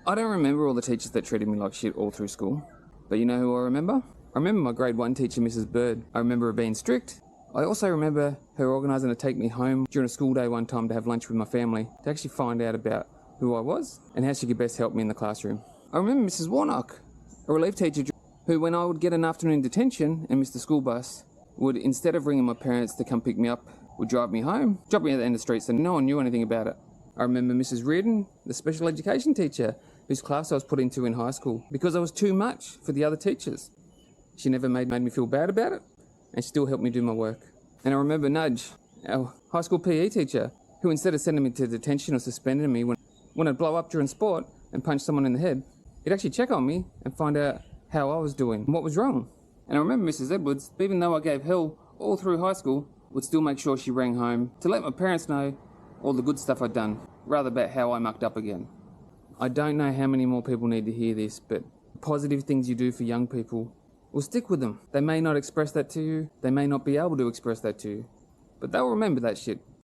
I don't remember all the teachers that treated me like shit all through school. But you know who I remember? I remember my grade 1 teacher, Mrs. Bird. I remember her being strict. I also remember her organising to take me home during a school day one time to have lunch with my family, to actually find out about who I was and how she could best help me in the classroom. I remember Mrs. Warnock, a relief teacher who, when I would get an afternoon detention and miss the school bus, would, instead of ringing my parents to come pick me up, would drive me home, drop me at the end of the street so no one knew anything about it. I remember Mrs. Reardon, the special education teacher, whose class I was put into in high school because I was too much for the other teachers. She never made me feel bad about it, and she still helped me do my work. And I remember Nudge, our high school PE teacher, who instead of sending me to detention or suspending me when I'd blow up during sport and punch someone in the head, he'd actually check on me and find out how I was doing and what was wrong. And I remember Mrs. Edwards, even though I gave hell all through high school, would still make sure she rang home to let my parents know all the good stuff I'd done, rather about how I mucked up again. I don't know how many more people need to hear this, but positive things you do for young people will stick with them. They may not express that to you, they may not be able to express that to you, but they'll remember that shit.